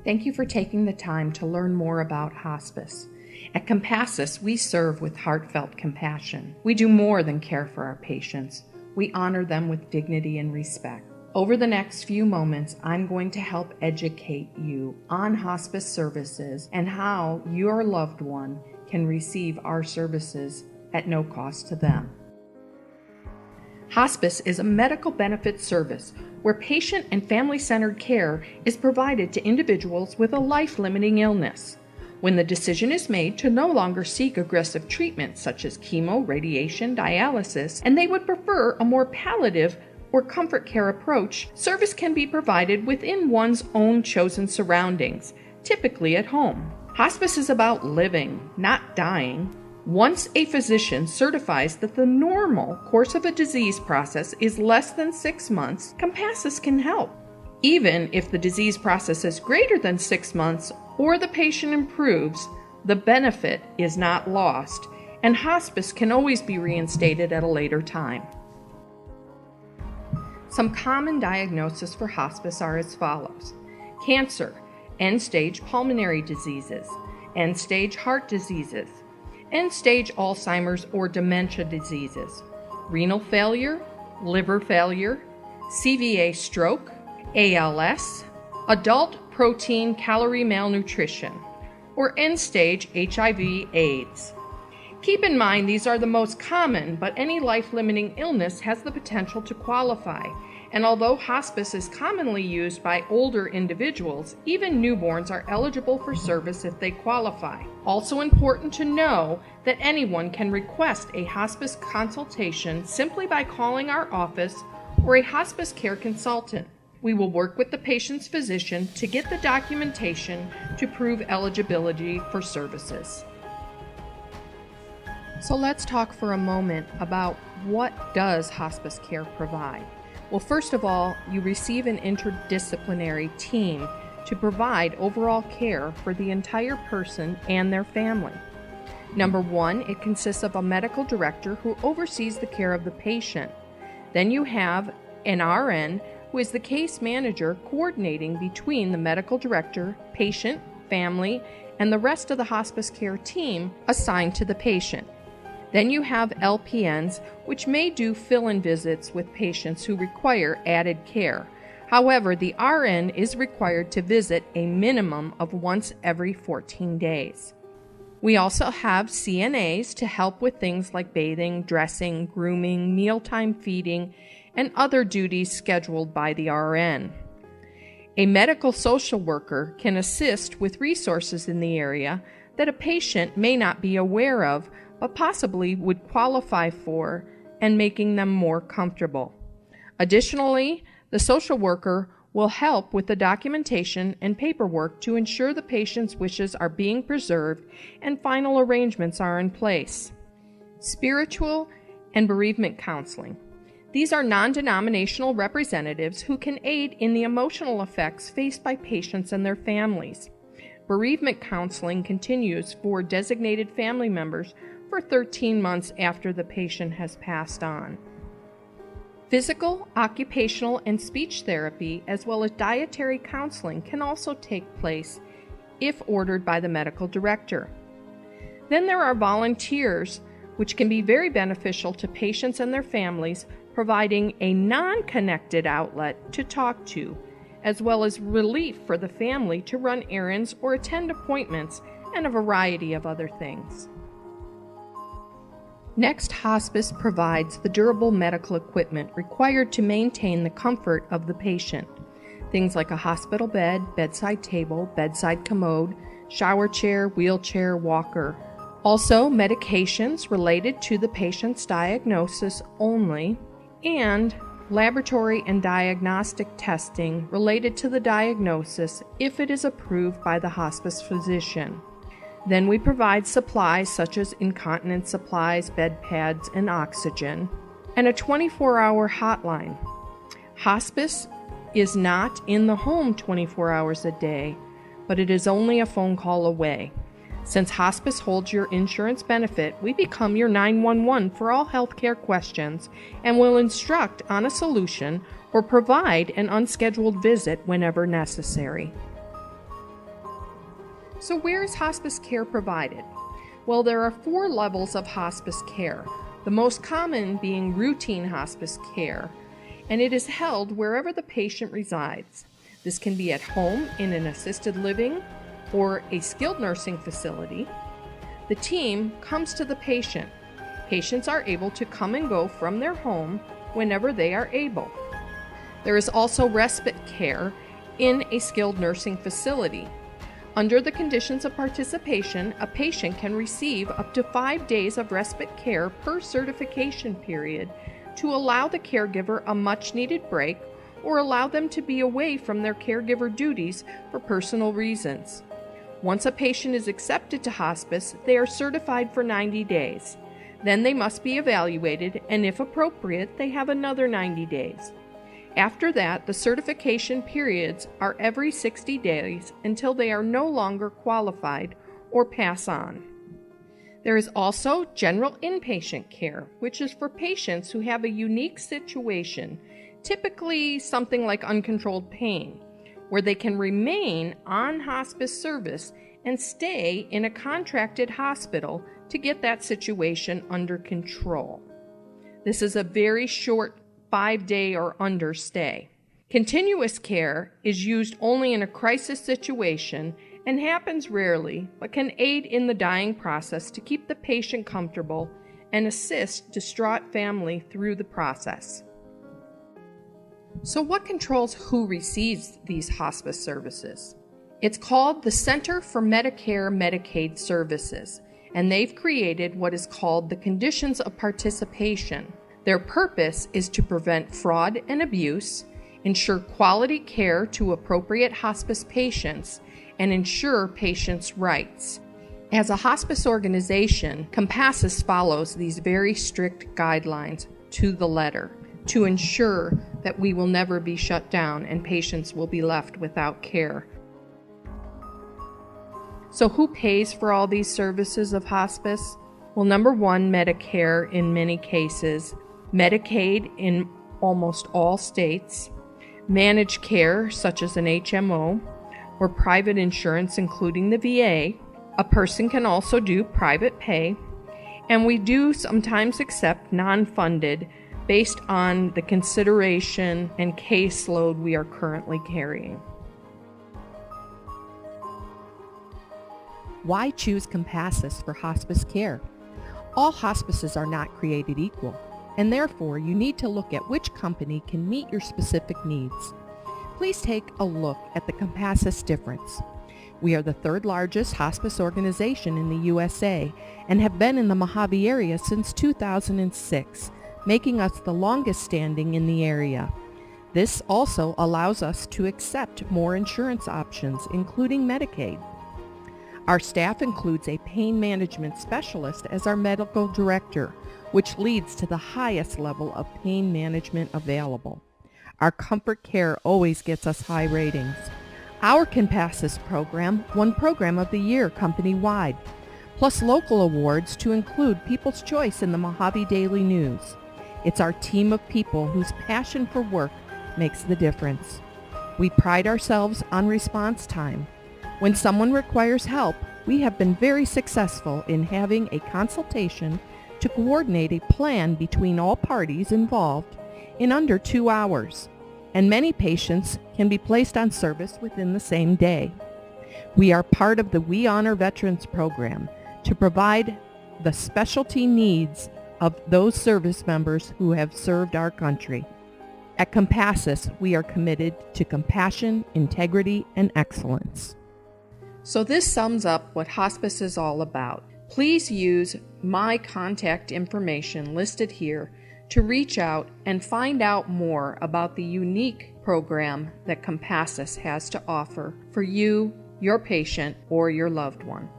Thank you for taking the time to learn more about hospice. At Compassus, we serve with heartfelt compassion. We do more than care for our patients. We honor them with dignity and respect. Over the next few moments, I'm going to help educate you on hospice services and how your loved one can receive our services at no cost to them. Hospice is a medical benefit service where patient and family-centered care is provided to individuals with a life-limiting illness. When the decision is made to no longer seek aggressive treatment such as chemo, radiation, dialysis, and they would prefer a more palliative or comfort care approach, service can be provided within one's own chosen surroundings, typically at home. Hospice is about living, not dying. Once a physician certifies that the normal course of a disease process is less than 6 months, Compassus can help. Even if the disease process is greater than 6 months or the patient improves, the benefit is not lost, and hospice can always be reinstated at a later time. Some common diagnoses for hospice are as follows: cancer, end-stage pulmonary diseases, end-stage heart diseases, end-stage Alzheimer's or dementia diseases, renal failure, liver failure, CVA stroke, ALS, adult protein calorie malnutrition, or end-stage HIV/AIDS. Keep in mind these are the most common, but any life-limiting illness has the potential to qualify. And although hospice is commonly used by older individuals, even newborns are eligible for service if they qualify. Also important to know that anyone can request a hospice consultation simply by calling our office or a hospice care consultant. We will work with the patient's physician to get the documentation to prove eligibility for services. So let's talk for a moment about what does hospice care provide. Well, first of all, you receive an interdisciplinary team to provide overall care for the entire person and their family. Number one, it consists of a medical director who oversees the care of the patient. Then you have an RN who is the case manager coordinating between the medical director, patient, family, and the rest of the hospice care team assigned to the patient. Then you have LPNs, which may do fill-in visits with patients who require added care. However, the RN is required to visit a minimum of once every 14 days. We also have CNAs to help with things like bathing, dressing, grooming, mealtime feeding, and other duties scheduled by the RN. A medical social worker can assist with resources in the area that a patient may not be aware of, but possibly would qualify for, and making them more comfortable. Additionally, the social worker will help with the documentation and paperwork to ensure the patient's wishes are being preserved and final arrangements are in place. Spiritual and bereavement counseling. These are non-denominational representatives who can aid in the emotional effects faced by patients and their families. Bereavement counseling continues for designated family members for 13 months after the patient has passed on. Physical, occupational, and speech therapy, as well as dietary counseling, can also take place if ordered by the medical director. Then there are volunteers, which can be very beneficial to patients and their families, providing a non-connected outlet to talk to, as well as relief for the family to run errands or attend appointments, and a variety of other things. Next, hospice provides the durable medical equipment required to maintain the comfort of the patient. Things like a hospital bed, bedside table, bedside commode, shower chair, wheelchair, walker. Also, medications related to the patient's diagnosis only, and laboratory and diagnostic testing related to the diagnosis if it is approved by the hospice physician. Then we provide supplies such as incontinence supplies, bed pads, and oxygen, and a 24-hour hotline. Hospice is not in the home 24 hours a day, but it is only a phone call away. Since hospice holds your insurance benefit, we become your 911 for all healthcare questions and will instruct on a solution or provide an unscheduled visit whenever necessary. So where is hospice care provided? Well, there are 4 levels of hospice care, the most common being routine hospice care, and it is held wherever the patient resides. This can be at home in an assisted living or a skilled nursing facility. The team comes to the patient. Patients are able to come and go from their home whenever they are able. There is also respite care in a skilled nursing facility. Under the conditions of participation, a patient can receive up to 5 days of respite care per certification period to allow the caregiver a much-needed break or allow them to be away from their caregiver duties for personal reasons. Once a patient is accepted to hospice, they are certified for 90 days. Then they must be evaluated, and if appropriate, they have another 90 days. After that, the certification periods are every 60 days until they are no longer qualified or pass on. There is also general inpatient care, which is for patients who have a unique situation, typically something like uncontrolled pain, where they can remain on hospice service and stay in a contracted hospital to get that situation under control. This is a very short 5-day or under stay. Continuous care is used only in a crisis situation and happens rarely, but can aid in the dying process to keep the patient comfortable and assist distraught family through the process. So what controls who receives these hospice services? It's called the Center for Medicare/Medicaid Services, and they've created what is called the Conditions of Participation. Their purpose is to prevent fraud and abuse, ensure quality care to appropriate hospice patients, and ensure patients' rights. As a hospice organization, Compassus follows these very strict guidelines to the letter to ensure that we will never be shut down and patients will be left without care. So who pays for all these services of hospice? Well, number 1, Medicare in many cases, Medicaid in almost all states, managed care such as an HMO, or private insurance including the VA. A person can also do private pay, and we do sometimes accept non-funded based on the consideration and caseload we are currently carrying. Why choose Compassus for hospice care? All hospices are not created equal, and therefore you need to look at which company can meet your specific needs. Please take a look at the Compassus difference. We are the 3rd largest hospice organization in the USA and have been in the Mojave area since 2006, making us the longest standing in the area. This also allows us to accept more insurance options, including Medicaid. Our staff includes a pain management specialist as our medical director, which leads to the highest level of pain management available. Our comfort care always gets us high ratings. Our Compassus program won Program of the Year company-wide, plus local awards to include People's Choice in the Mojave Daily News. It's our team of people whose passion for work makes the difference. We pride ourselves on response time. When someone requires help, we have been very successful in having a consultation to coordinate a plan between all parties involved in under 2 hours, and many patients can be placed on service within the same day. We are part of the We Honor Veterans program to provide the specialty needs of those service members who have served our country. At Compassus, we are committed to compassion, integrity, and excellence. So this sums up what hospice is all about. Please use my contact information listed here to reach out and find out more about the unique program that Compassus has to offer for you, your patient, or your loved one.